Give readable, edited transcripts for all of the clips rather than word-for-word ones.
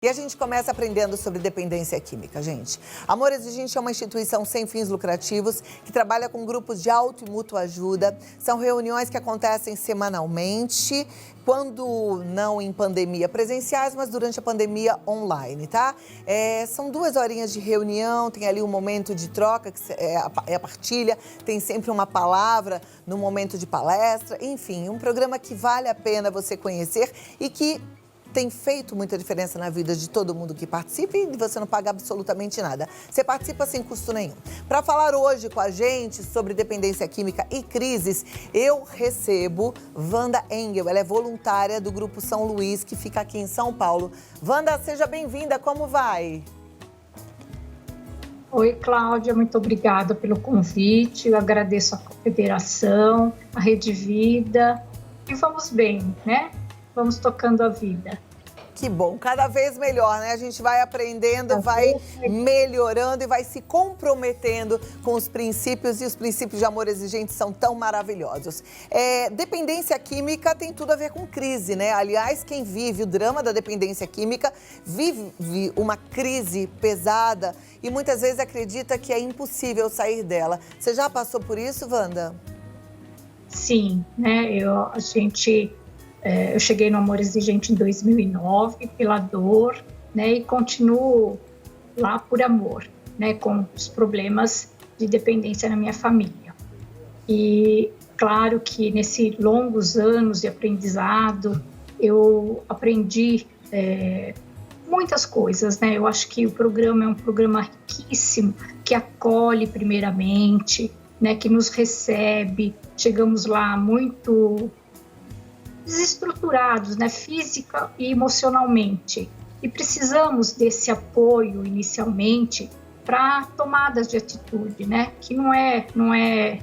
E a gente começa aprendendo sobre dependência química, gente. Amor Exigente é uma instituição sem fins lucrativos que trabalha com grupos de auto e mútua ajuda. São reuniões que acontecem semanalmente, quando não em pandemia presenciais, mas durante a pandemia online, tá? São 2 horinhas de reunião, tem ali um momento de troca, que é a partilha, tem sempre uma palavra no momento de palestra, enfim, um programa que vale a pena você conhecer e que tem feito muita diferença na vida de todo mundo que participa e você não paga absolutamente nada. Você participa sem custo nenhum. Para falar hoje com a gente sobre dependência química e crises, eu recebo Wanda Engel. Ela é voluntária do Grupo São Luís, que fica aqui em São Paulo. Wanda, seja bem-vinda. Como vai? Oi, Cláudia, muito obrigada pelo convite. Eu agradeço a Confederação, a Rede Vida. E vamos bem, né? Vamos tocando a vida. Que bom, cada vez melhor, né? A gente vai aprendendo, vai melhorando e vai se comprometendo com os princípios, e os princípios de amor exigente são tão maravilhosos. Dependência química tem tudo a ver com crise, né? Aliás, quem vive o drama da dependência química vive uma crise pesada e muitas vezes acredita que é impossível sair dela. Você já passou por isso, Wanda? Sim, né? Eu cheguei no Amor Exigente em 2009 pela dor, né, e continuo lá por amor, né, com os problemas de dependência na minha família. E claro que nesses longos anos de aprendizado, eu aprendi muitas coisas, né? Eu acho que o programa é um programa riquíssimo, que acolhe primeiramente, né, que nos recebe. Chegamos lá muito desestruturados, né, física e emocionalmente. E precisamos desse apoio inicialmente para tomadas de atitude, né, que não é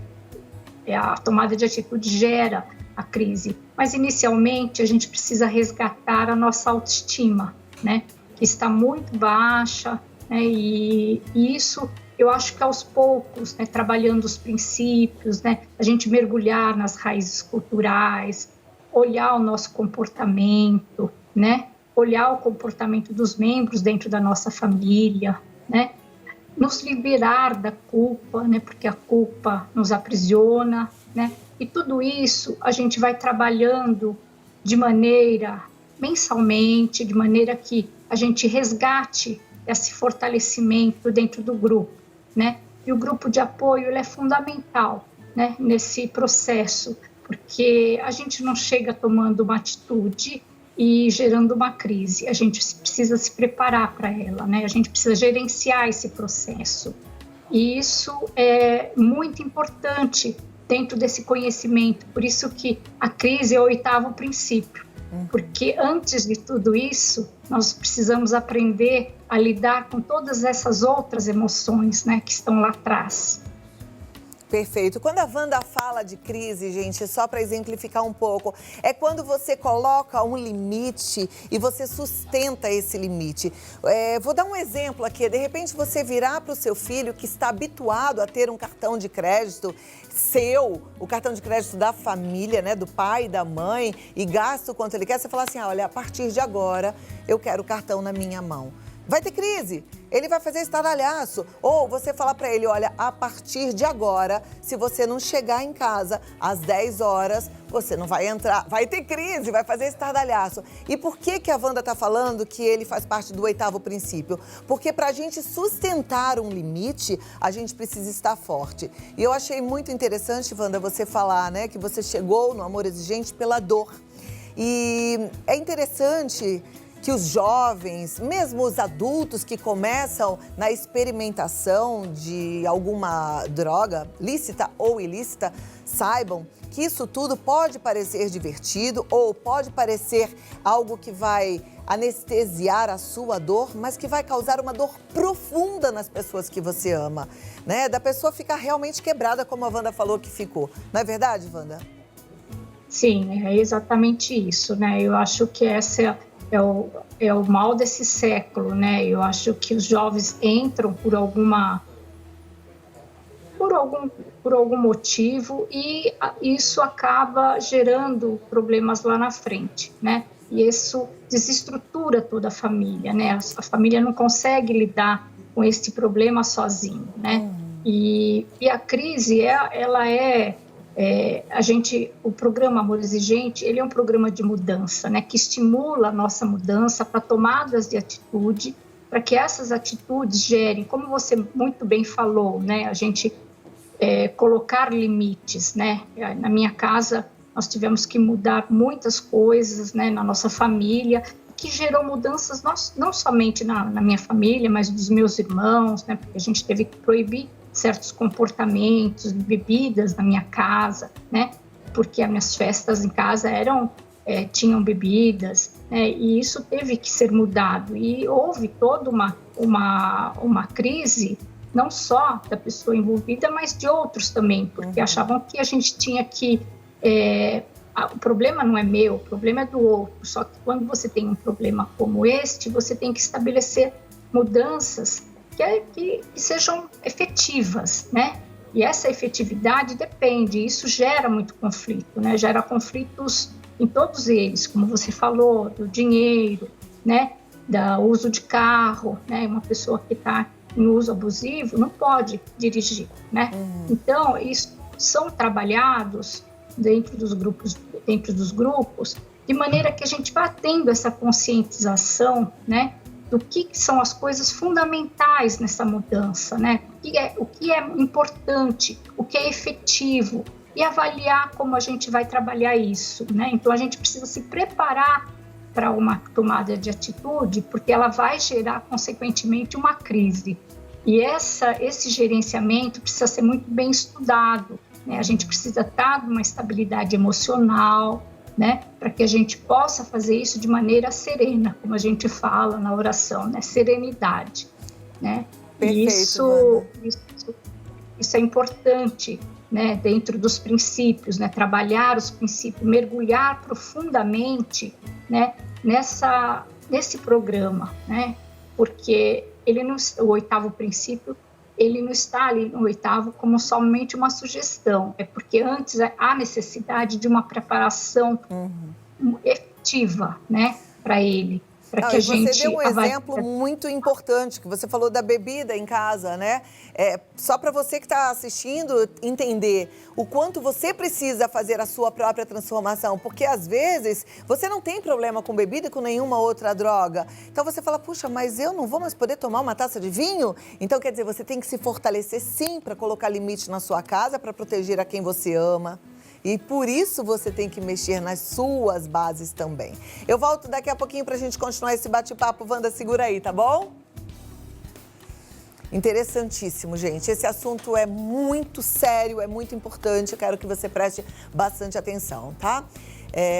a tomada de atitude gera a crise, mas inicialmente a gente precisa resgatar a nossa autoestima, né, que está muito baixa, né, e isso eu acho que aos poucos, né, trabalhando os princípios, né, a gente mergulhar nas raízes culturais, olhar o nosso comportamento, né? Olhar o comportamento dos membros dentro da nossa família, né? Nos liberar da culpa, né? Porque a culpa nos aprisiona, né? E tudo isso a gente vai trabalhando de maneira mensalmente, de maneira que a gente resgate esse fortalecimento dentro do grupo, né? E o grupo de apoio ele é fundamental, né? Nesse processo, porque a gente não chega tomando uma atitude e gerando uma crise. A gente precisa se preparar para ela, né? A gente precisa gerenciar esse processo. E isso é muito importante dentro desse conhecimento. Por isso que a crise é o 8º princípio. Porque antes de tudo isso, nós precisamos aprender a lidar com todas essas outras emoções, né, que estão lá atrás. Perfeito. Quando a Wanda fala de crise, gente, só para exemplificar um pouco, é quando você coloca um limite e você sustenta esse limite. Vou dar um exemplo aqui. De repente, você virar para o seu filho que está habituado a ter um cartão de crédito seu, o cartão de crédito da família, né, do pai e da mãe, e gasta o quanto ele quer, você fala assim, olha, a partir de agora, eu quero o cartão na minha mão. Vai ter crise, ele vai fazer estardalhaço. Ou você falar para ele, olha, a partir de agora, se você não chegar em casa às 10 horas, você não vai entrar. Vai ter crise, vai fazer estardalhaço. E por que a Wanda está falando que ele faz parte do 8º princípio? Porque para a gente sustentar um limite, a gente precisa estar forte. E eu achei muito interessante, Wanda, você falar, né, que você chegou no Amor Exigente pela dor. E é interessante que os jovens, mesmo os adultos que começam na experimentação de alguma droga, lícita ou ilícita, saibam que isso tudo pode parecer divertido ou pode parecer algo que vai anestesiar a sua dor, mas que vai causar uma dor profunda nas pessoas que você ama, né? Da pessoa ficar realmente quebrada, como a Wanda falou que ficou. Não é verdade, Wanda? Sim, é exatamente isso, né? Eu acho que essa é o mal desse século, né? Eu acho que os jovens entram por algum motivo e isso acaba gerando problemas lá na frente, né? E isso desestrutura toda a família, né? A família não consegue lidar com esse problema sozinho, né? E a crise, o programa Amor Exigente, ele é um programa de mudança, né? Que estimula a nossa mudança para tomadas de atitude, para que essas atitudes gerem, como você muito bem falou, né? A gente colocar limites, né? Na minha casa, nós tivemos que mudar muitas coisas, né? Na nossa família, que gerou mudanças não somente na minha família, mas dos meus irmãos, né? Porque a gente teve que proibir certos comportamentos, bebidas na minha casa, né? Porque as minhas festas em casa tinham bebidas, né? E isso teve que ser mudado. E houve toda uma crise, não só da pessoa envolvida, mas de outros também, porque achavam que a gente tinha que... o problema não é meu, o problema é do outro. Só que quando você tem um problema como este, você tem que estabelecer mudanças que sejam efetivas, né? E essa efetividade depende, isso gera muito conflito, né? Gera conflitos em todos eles, como você falou, do dinheiro, né? Do uso de carro, né? Uma pessoa que está em uso abusivo não pode dirigir, né? Então, isso são trabalhados dentro dos grupos, de maneira que a gente vá tendo essa conscientização, né? Do que são as coisas fundamentais nessa mudança, né? O que é importante, o que é efetivo, e avaliar como a gente vai trabalhar isso, né? Então, a gente precisa se preparar para uma tomada de atitude, porque ela vai gerar, consequentemente, uma crise. E esse gerenciamento precisa ser muito bem estudado, né? A gente precisa estar numa estabilidade emocional, né, para que a gente possa fazer isso de maneira serena, como a gente fala na oração, né, serenidade, né? Perfeito, Isso é importante, né, dentro dos princípios, né, trabalhar os princípios, mergulhar profundamente, né, nesse programa, né, porque o 8º princípio, ele não está ali no 8º como somente uma sugestão, é porque antes há necessidade de uma preparação efetiva, né, para ele, para que a gente... Você deu um exemplo muito importante, que você falou da bebida em casa, né? Só para você que está assistindo entender o quanto você precisa fazer a sua própria transformação, porque às vezes você não tem problema com bebida e com nenhuma outra droga. Então você fala, puxa, mas eu não vou mais poder tomar uma taça de vinho? Então quer dizer, você tem que se fortalecer sim para colocar limite na sua casa, para proteger a quem você ama. E por isso você tem que mexer nas suas bases também. Eu volto daqui a pouquinho para a gente continuar esse bate-papo. Wanda, segura aí, tá bom? Interessantíssimo, gente. Esse assunto é muito sério, é muito importante. Eu quero que você preste bastante atenção, tá?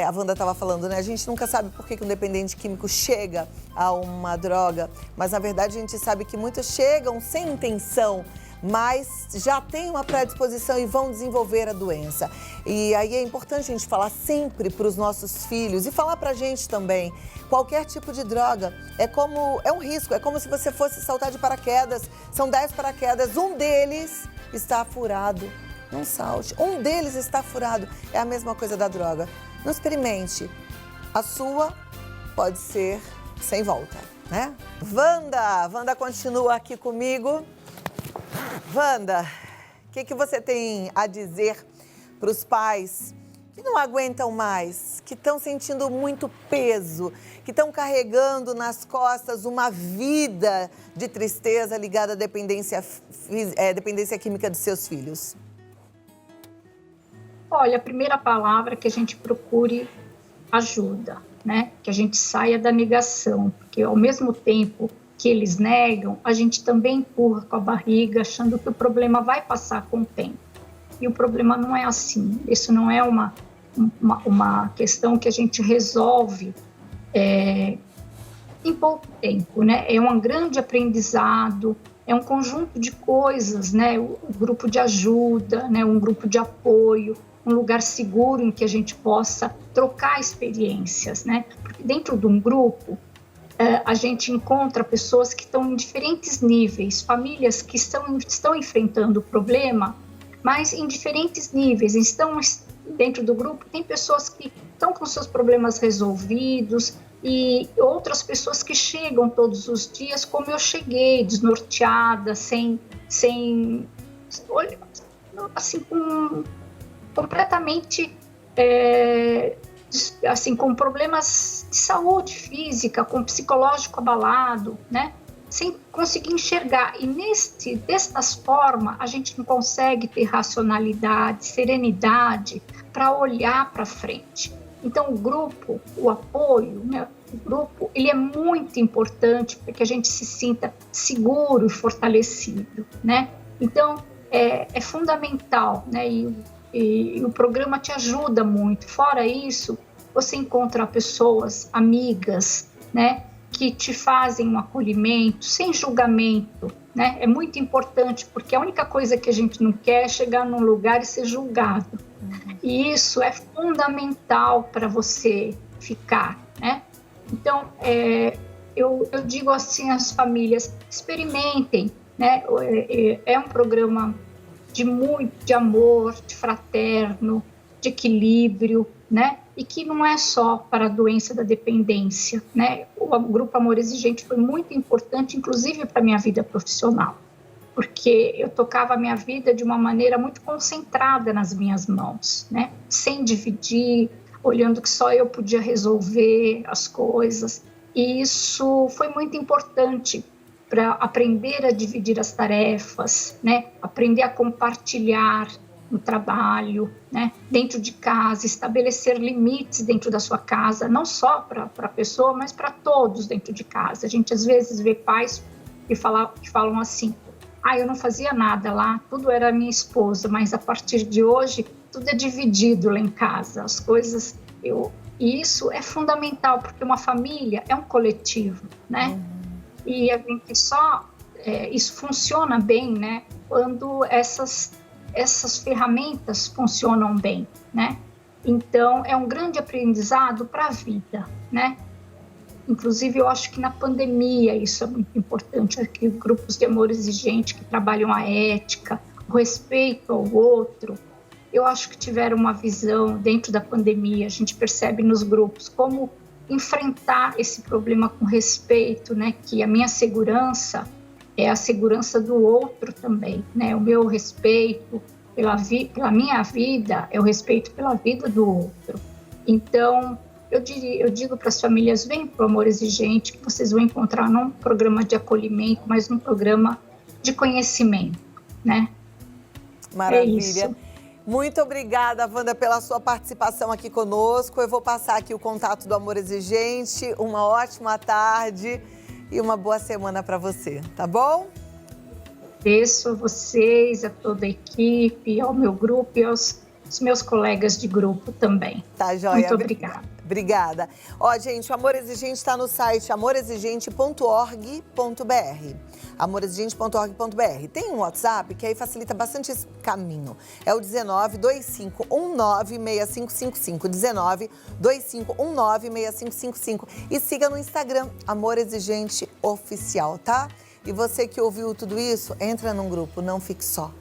A Wanda estava falando, né? A gente nunca sabe por que um dependente químico chega a uma droga, mas na verdade a gente sabe que muitos chegam sem intenção, mas já tem uma predisposição e vão desenvolver a doença. E aí é importante a gente falar sempre para os nossos filhos e falar para a gente também. Qualquer tipo de droga é um risco, é como se você fosse saltar de paraquedas. São 10 paraquedas, um deles está furado. Não salte. Um deles está furado. É a mesma coisa da droga. Não experimente. A sua pode ser sem volta, né? Wanda continua aqui comigo. Wanda, o que você tem a dizer para os pais que não aguentam mais, que estão sentindo muito peso, que estão carregando nas costas uma vida de tristeza ligada à dependência química dos seus filhos? Olha, a primeira palavra é que a gente procure ajuda, né? Que a gente saia da negação, porque ao mesmo tempo que eles negam, a gente também empurra com a barriga, achando que o problema vai passar com o tempo. E o problema não é assim. Isso não é uma questão que a gente resolve em pouco tempo, né? É um grande aprendizado, é um conjunto de coisas, né? O grupo de ajuda, né? Um grupo de apoio, um lugar seguro em que a gente possa trocar experiências, né? Porque dentro de um grupo, a gente encontra pessoas que estão em diferentes níveis, famílias que estão enfrentando o problema, mas em diferentes níveis, estão dentro do grupo, tem pessoas que estão com seus problemas resolvidos e outras pessoas que chegam todos os dias, como eu cheguei, desnorteada, assim, completamente, assim, com problemas de saúde física, com psicológico abalado, né? Sem conseguir enxergar. E destas formas, a gente não consegue ter racionalidade, serenidade para olhar para frente. Então, o grupo, o apoio, né? O grupo, ele é muito importante para que a gente se sinta seguro e fortalecido, né? Então, é fundamental, né? E o programa te ajuda muito. Fora isso, você encontra pessoas, amigas, né? Que te fazem um acolhimento, sem julgamento, né? É muito importante, porque a única coisa que a gente não quer é chegar num lugar e ser julgado. E isso é fundamental para você ficar, né? Então, eu digo assim às famílias, experimentem, né? É um programa de amor, de fraterno, de equilíbrio, né? E que não é só para a doença da dependência, né? O Grupo Amor Exigente foi muito importante, inclusive para a minha vida profissional, porque eu tocava a minha vida de uma maneira muito concentrada nas minhas mãos, né? Sem dividir, olhando que só eu podia resolver as coisas. E isso foi muito importante para aprender a dividir as tarefas, né? Aprender a compartilhar no trabalho, né? Dentro de casa, estabelecer limites dentro da sua casa, não só para a pessoa, mas para todos dentro de casa. A gente às vezes vê pais que falam assim: eu não fazia nada lá, tudo era minha esposa, mas a partir de hoje tudo é dividido lá em casa, as coisas. E isso é fundamental, porque uma família é um coletivo, né? E a gente isso funciona bem, né? Quando essas ferramentas funcionam bem, né? Então, é um grande aprendizado para a vida, né? Inclusive, eu acho que na pandemia isso é muito importante, aqui grupos de amor exigente que trabalham a ética, o respeito ao outro, eu acho que tiveram uma visão dentro da pandemia, a gente percebe nos grupos como enfrentar esse problema com respeito, né? Que a minha segurança é a segurança do outro também, né? O meu respeito pela minha vida é o respeito pela vida do outro. Então, eu digo para as famílias, vem para o Amor Exigente, que vocês vão encontrar não um programa de acolhimento, mas um programa de conhecimento, né? Maravilha. Muito obrigada, Wanda, pela sua participação aqui conosco. Eu vou passar aqui o contato do Amor Exigente. Uma ótima tarde e uma boa semana para você, tá bom? Agradeço a vocês, a toda a equipe, ao meu grupo e aos meus colegas de grupo também. Tá, joia. Muito obrigada. Obrigada. Ó, gente, o Amor Exigente está no site amorexigente.org.br. amorexigente.org.br. Tem um WhatsApp que aí facilita bastante esse caminho. É o 1925196555. 1925196555. E siga no Instagram, Amor Exigente Oficial, tá? E você que ouviu tudo isso, entra num grupo, não fique só.